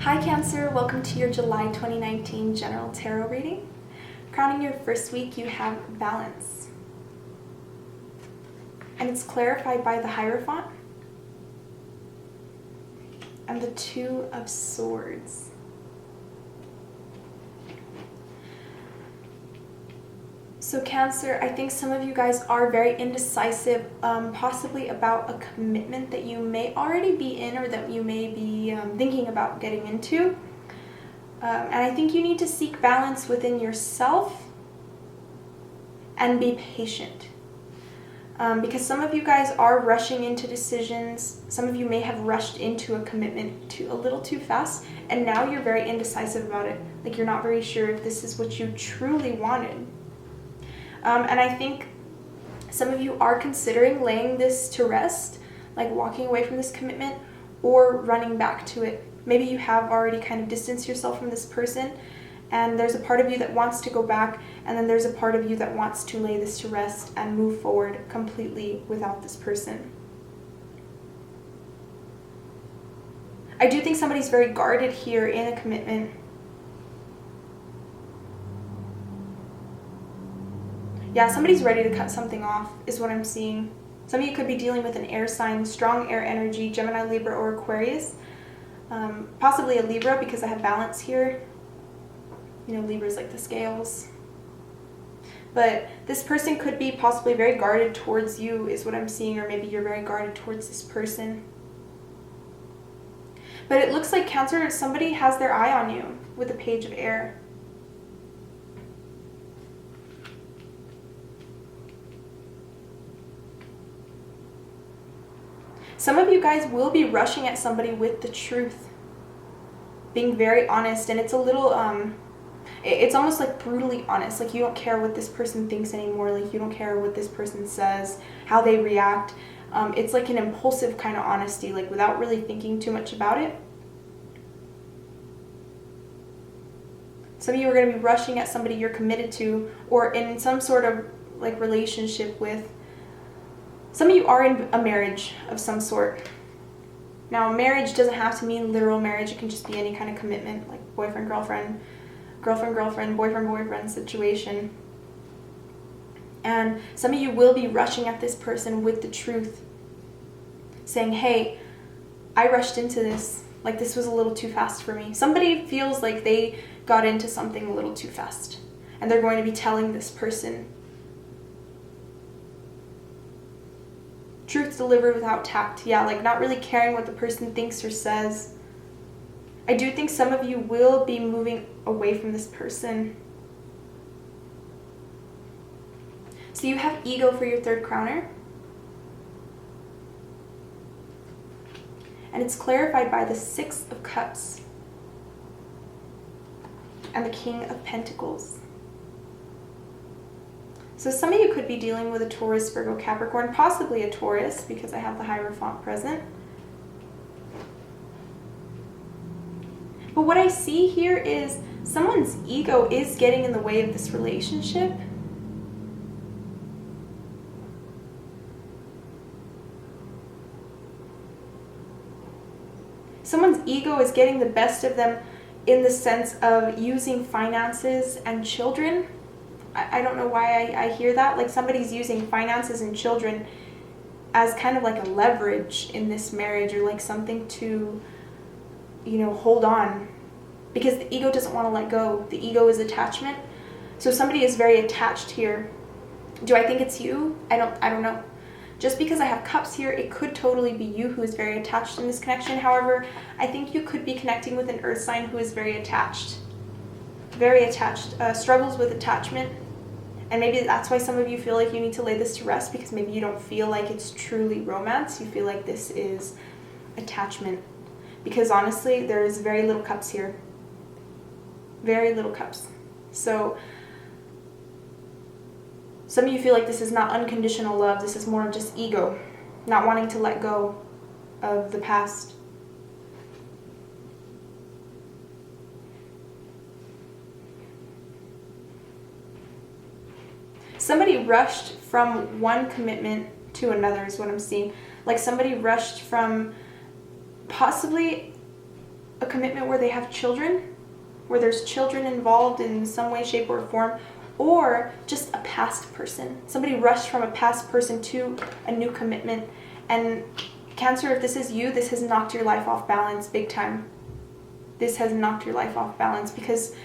Hi Cancer, welcome to your July 2019 General Tarot reading. Crowning your first week, you have balance. And it's clarified by the Hierophant and the Two of Swords. So Cancer, I think some of you guys are very indecisive, possibly about a commitment that you may already be in or that you may be thinking about getting into. And I think you need to seek balance within yourself and be patient. Because some of you guys are rushing into decisions. Some of you may have rushed into a commitment a little too fast, and now you're very indecisive about it. Like you're not very sure if this is what you truly wanted. And I think some of you are considering laying this to rest, like walking away from this commitment or running back to it. Maybe you have already kind of distanced yourself from this person, and there's a part of you that wants to go back, and then there's a part of you that wants to lay this to rest and move forward completely without this person. I do think somebody's very guarded here in a commitment. Yeah, somebody's ready to cut something off is what I'm seeing. Some of you could be dealing with an air sign, strong air energy, Gemini, Libra, or Aquarius. Possibly a Libra because I have balance here. You know, Libra's like the scales. But this person could be possibly very guarded towards you is what I'm seeing, or maybe you're very guarded towards this person. But it looks like Cancer, somebody has their eye on you with the Page of Air. Some of you guys will be rushing at somebody with the truth, being very honest, and it's a little, it's almost like brutally honest. Like you don't care what this person thinks anymore. Like you don't care what this person says, how they react. It's like an impulsive kind of honesty, like without really thinking too much about it. Some of you are going to be rushing at somebody you're committed to or in some sort of like relationship with. Some of you are in a marriage of some sort. Now, marriage doesn't have to mean literal marriage. It can just be any kind of commitment, like boyfriend, girlfriend, girlfriend, girlfriend, boyfriend, boyfriend situation. And some of you will be rushing at this person with the truth, saying, hey, I rushed into this. Like this was a little too fast for me. Somebody feels like they got into something a little too fast, and they're going to be telling this person. Truth delivered without tact. Yeah, like not really caring what the person thinks or says. I do think some of you will be moving away from this person. So you have ego for your third crowner. And it's clarified by the Six of Cups and the King of Pentacles. So some of you could be dealing with a Taurus, Virgo, Capricorn, possibly a Taurus because I have the Hierophant present. But what I see here is someone's ego is getting in the way of this relationship. Someone's ego is getting the best of them in the sense of using finances and children. I don't know why I hear that. Like somebody's using finances and children as kind of like a leverage in this marriage, or like something to, you know, hold on. Because the ego doesn't want to let go. The ego is attachment. So somebody is very attached here. Do I think it's you? I don't know. Just because I have cups here, it could totally be you who is very attached in this connection. However, I think you could be connecting with an earth sign who is very attached. Very attached. Struggles with attachment. And maybe that's why some of you feel like you need to lay this to rest, because maybe you don't feel like it's truly romance. You feel like this is attachment. Because honestly, there's very little cups here. Very little cups. So some of you feel like this is not unconditional love. This is more of just ego, not wanting to let go of the past. Somebody rushed from one commitment to another is what I'm seeing. Like somebody rushed from possibly a commitment where they have children, where there's children involved in some way, shape, or form, or just a past person. Somebody rushed from a past person to a new commitment. And Cancer, if this is you, this has knocked your life off balance big time. This has knocked your life off balance, because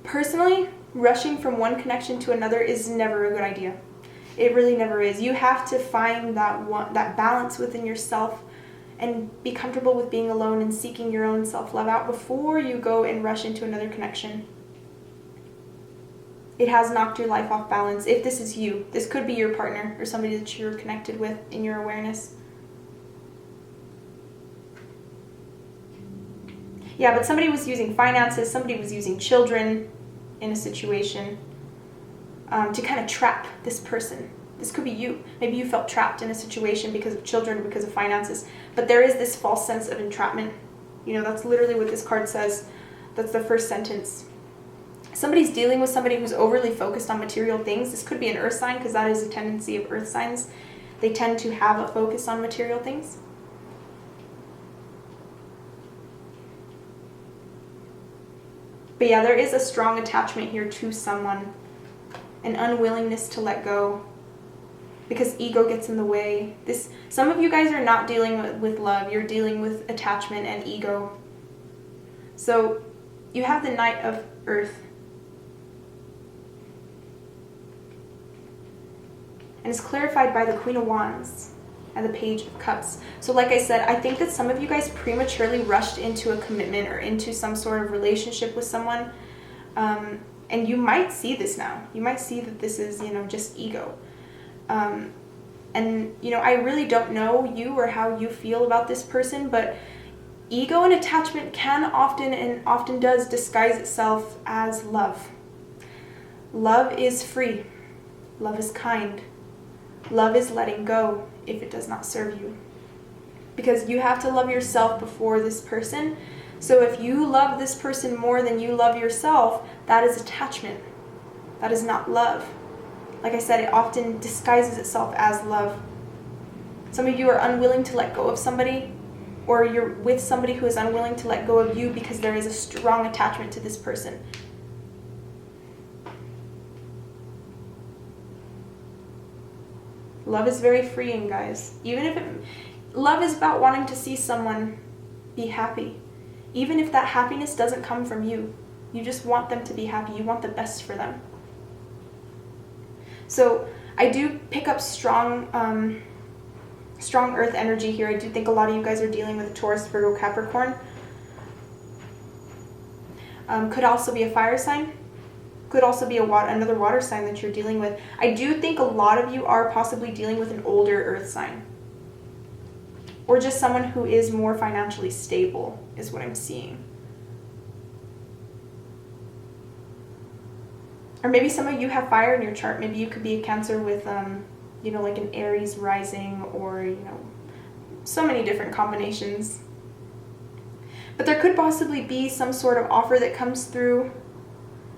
personally, rushing from one connection to another is never a good idea. It really never is. You have to find that balance within yourself and be comfortable with being alone and seeking your own self-love out before you go and rush into another connection. It has knocked your life off balance. If this is you, this could be your partner or somebody that you're connected with in your awareness. Yeah, but somebody was using finances, somebody was using children in a situation to kind of trap this person. This could be you. Maybe you felt trapped in a situation because of children, because of finances. But there is this false sense of entrapment. You know, that's literally what this card says. That's the first sentence. Somebody's dealing with somebody who's overly focused on material things. This could be an earth sign, because that is a tendency of earth signs. They tend to have a focus on material things. But yeah, there is a strong attachment here to someone. An unwillingness to let go, because ego gets in the way. Some of you guys are not dealing with love. You're dealing with attachment and ego. So you have the Knight of Earth. And it's clarified by the Queen of Wands and the Page of Cups. So like I said, I think that some of you guys prematurely rushed into a commitment or into some sort of relationship with someone. And you might see this now. You might see that this is, just ego. And, I really don't know you or how you feel about this person, but ego and attachment can often does disguise itself as love. Love is free. Love is kind. Love is letting go if it does not serve you. Because you have to love yourself before this person. So if you love this person more than you love yourself, that is attachment. That is not love. Like I said, it often disguises itself as love. Some of you are unwilling to let go of somebody, or you're with somebody who is unwilling to let go of you because there is a strong attachment to this person. Love is very freeing, guys. Love is about wanting to see someone be happy. Even if that happiness doesn't come from you. You just want them to be happy. You want the best for them. So I do pick up strong earth energy here. I do think a lot of you guys are dealing with Taurus, Virgo, Capricorn. Could also be a fire sign. Could also be another water sign that you're dealing with. I do think a lot of you are possibly dealing with an older earth sign. Or just someone who is more financially stable, is what I'm seeing. Or maybe some of you have fire in your chart. Maybe you could be a Cancer with, like an Aries rising, or, so many different combinations. But there could possibly be some sort of offer that comes through,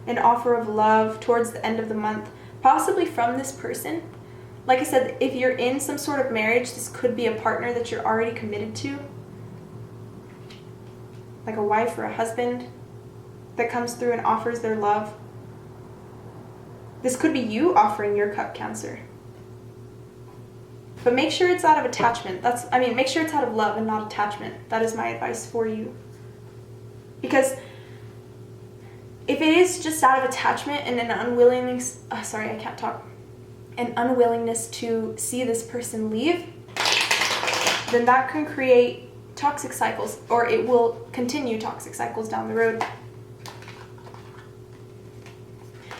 an offer of love towards the end of the month, possibly from this person. Like I said, if you're in some sort of marriage, this could be a partner that you're already committed to. Like a wife or a husband that comes through and offers their love. This could be you offering your cup, Cancer. But make sure it's out of attachment. Make sure it's out of love and not attachment. That is my advice for you. Because if it is just out of attachment and an unwillingness, an unwillingness to see this person leave, then that can create toxic cycles, or it will continue toxic cycles down the road.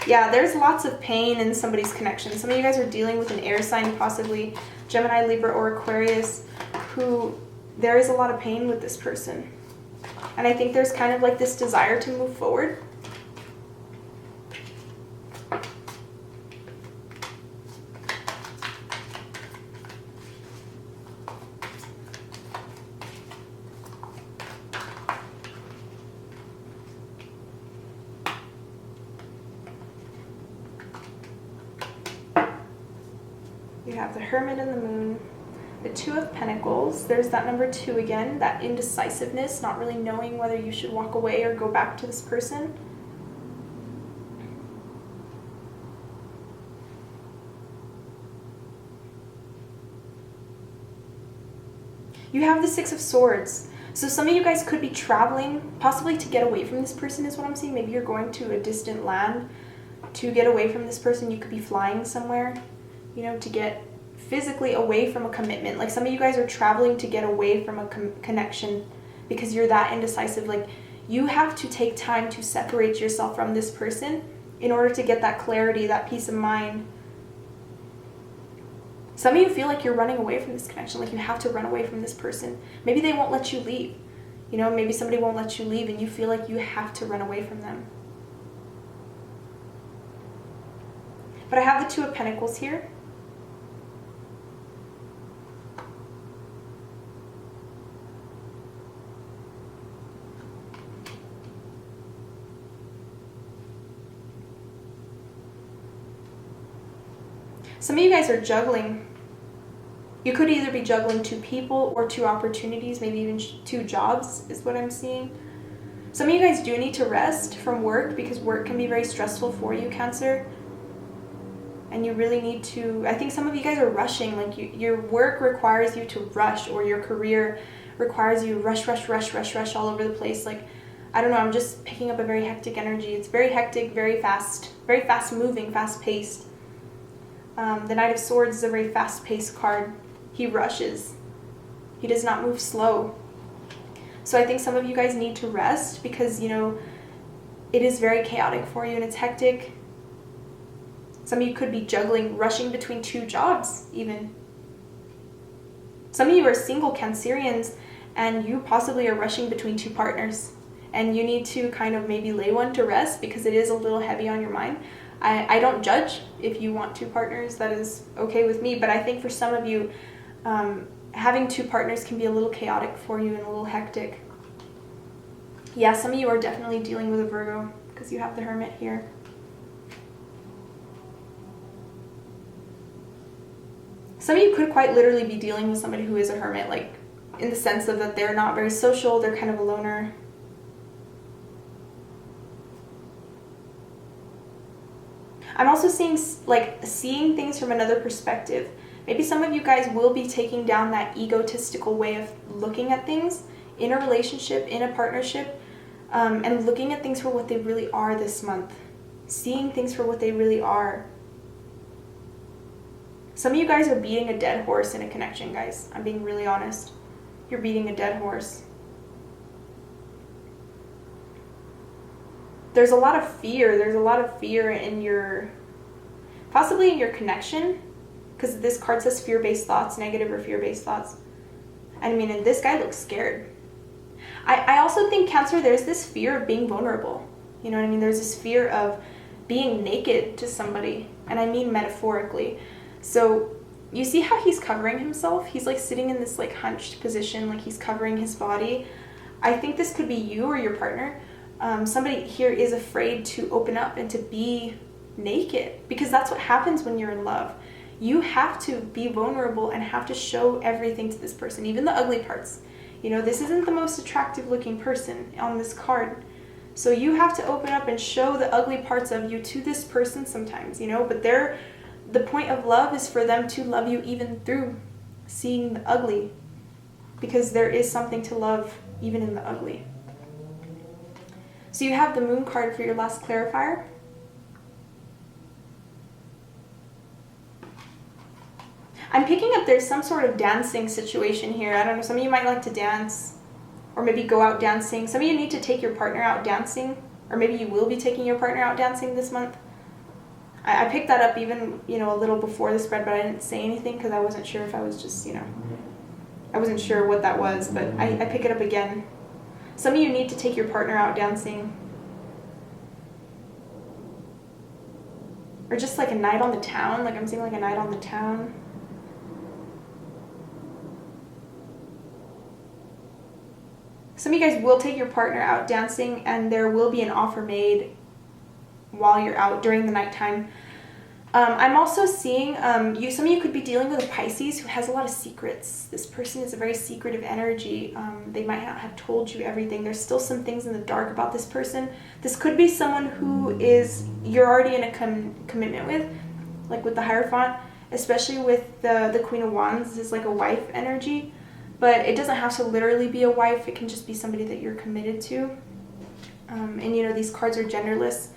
Yeah, there's lots of pain in somebody's connection. Some of you guys are dealing with an air sign, possibly Gemini, Libra, or Aquarius, who there is a lot of pain with this person. And I think there's kind of like this desire to move forward. You have the Hermit and the Moon, The Two of Pentacles, there's that number 2 again, that indecisiveness, not really knowing whether you should walk away or go back to this person. You have the Six of Swords. So some of you guys could be traveling, possibly to get away from this person is what I'm seeing. Maybe you're going to a distant land to get away from this person. You could be flying somewhere, you know, to get physically away from a commitment. Like some of you guys are traveling to get away from a connection because you're that indecisive. Like you have to take time to separate yourself from this person in order to get that clarity, that peace of mind. Some of you feel like you're running away from this connection, like you have to run away from this person. Maybe they won't let you leave. You know, maybe somebody won't let you leave and you feel like you have to run away from them. But I have the Two of Pentacles here. Some of you guys are juggling. You could either be juggling 2 people or 2 opportunities, maybe even 2 jobs is what I'm seeing. Some of you guys do need to rest from work because work can be very stressful for you, Cancer. And you really need to, I think some of you guys are rushing, like your work requires you to rush, or your career requires you to rush all over the place. Like, I don't know, I'm just picking up a very hectic energy. It's very hectic, very fast moving, fast paced. The Knight of Swords is a very fast paced card. He rushes. He does not move slow. So I think some of you guys need to rest because, you know, it is very chaotic for you and it's hectic. Some of you could be juggling, rushing between 2 jobs even. Some of you are single Cancerians and you possibly are rushing between 2 partners. And you need to kind of maybe lay one to rest because it is a little heavy on your mind. I don't judge if you want 2 partners. That is okay with me. But I think for some of you, having 2 partners can be a little chaotic for you and a little hectic. Yeah, some of you are definitely dealing with a Virgo because you have the Hermit here. Some of you could quite literally be dealing with somebody who is a hermit, like in the sense of that they're not very social, they're kind of a loner. I'm also seeing things from another perspective. Maybe some of you guys will be taking down that egotistical way of looking at things in a relationship, in a partnership, and looking at things for what they really are this month. Seeing things for what they really are. Some of you guys are beating a dead horse in a connection, guys. I'm being really honest. You're beating a dead horse. There's a lot of fear. There's a lot of fear in your, possibly in your connection, because this card says fear-based thoughts, negative or fear-based thoughts. I mean, and this guy looks scared. I also think, Cancer, there's this fear of being vulnerable. You know what I mean? There's this fear of being naked to somebody, and I mean metaphorically. So you see how he's covering himself? He's like sitting in this like hunched position, like he's covering his body. I think this could be you or your partner. Somebody here is afraid to open up and to be naked because that's what happens when you're in love. You have to be vulnerable and have to show everything to this person, even the ugly parts. You know, this isn't the most attractive looking person on this card. So you have to open up and show the ugly parts of you to this person sometimes, you know, but the point of love is for them to love you even through seeing the ugly, because there is something to love even in the ugly. So you have the Moon card for your last clarifier. I'm picking up there's some sort of dancing situation here. I don't know, some of you might like to dance or maybe go out dancing. Some of you need to take your partner out dancing, or maybe you will be taking your partner out dancing this month. I picked that up even, you know, a little before the spread, but I didn't say anything because I wasn't sure if I was just, you know, I wasn't sure what that was, but I pick it up again. Some of you need to take your partner out dancing. Or just like a night on the town, like I'm seeing like a night on the town. Some of you guys will take your partner out dancing and there will be an offer made while you're out during the nighttime. I'm also seeing some of you could be dealing with a Pisces who has a lot of secrets. This person is a very secretive energy. They might not have told you everything. There's still some things in the dark about this person. This could be someone who you're already in a commitment with, like with the Hierophant, especially with the Queen of Wands. This is like a wife energy, but it doesn't have to literally be a wife. It can just be somebody that you're committed to. And you know, these cards are genderless,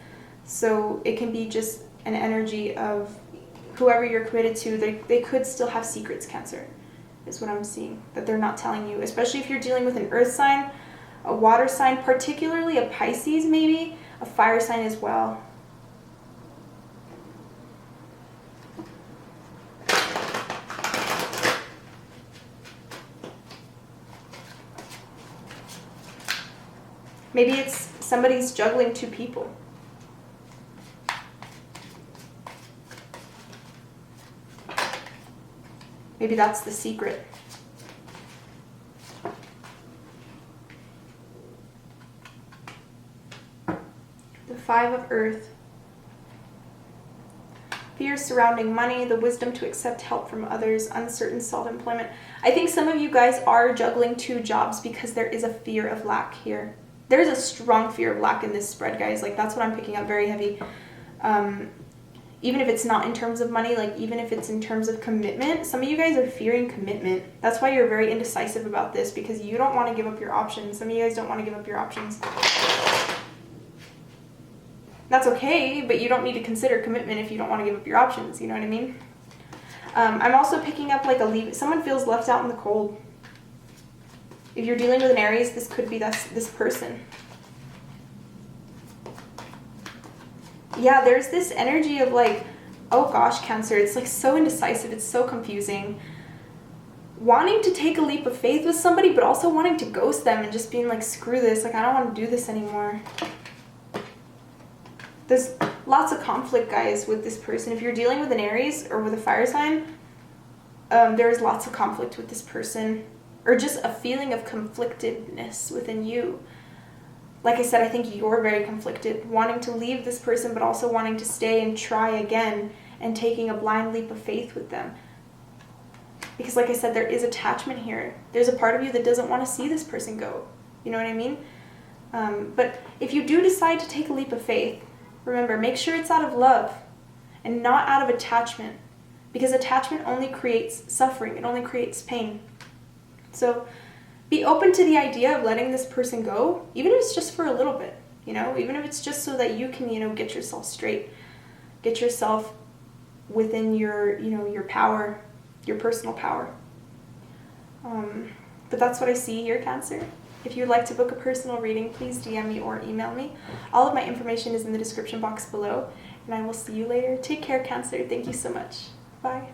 so it can be just an energy of whoever you're committed to. They could still have secrets, Cancer, is what I'm seeing, that they're not telling you, especially if you're dealing with an earth sign, a water sign, particularly a Pisces, maybe a fire sign as well. Maybe it's somebody's juggling two people. Maybe that's the secret. The Five of Earth. Fears surrounding money, the wisdom to accept help from others, uncertain self-employment. I think some of you guys are juggling two jobs because there is a fear of lack here. There's a strong fear of lack in this spread, guys. Like, that's what I'm picking up very heavy. Even if it's not in terms of money, like even if it's in terms of commitment, some of you guys are fearing commitment. That's why you're very indecisive about this, because you don't want to give up your options. Some of you guys don't want to give up your options. That's okay, but you don't need to consider commitment if you don't want to give up your options. You know what I mean? I'm also picking up like someone feels left out in the cold. If you're dealing with an Aries, this could be this person. Yeah, there's this energy of like, oh gosh, Cancer, it's like so indecisive, it's so confusing. Wanting to take a leap of faith with somebody, but also wanting to ghost them and just being like, screw this, like I don't want to do this anymore. There's lots of conflict, guys, with this person. If you're dealing with an Aries or with a fire sign, there's lots of conflict with this person, or just a feeling of conflictedness within you. Like I said, I think you're very conflicted, wanting to leave this person, but also wanting to stay and try again and taking a blind leap of faith with them. Because like I said, there is attachment here. There's a part of you that doesn't want to see this person go. You know what I mean? But if you do decide to take a leap of faith, remember, make sure it's out of love and not out of attachment. Because attachment only creates suffering. It only creates pain. So be open to the idea of letting this person go, even if it's just for a little bit, you know, even if it's just so that you can, you know, get yourself straight, get yourself within your, you know, your power, your personal power. But that's what I see here, Cancer. If you'd like to book a personal reading, please DM me or email me. All of my information is in the description box below, and I will see you later. Take care, Cancer. Thank you so much. Bye.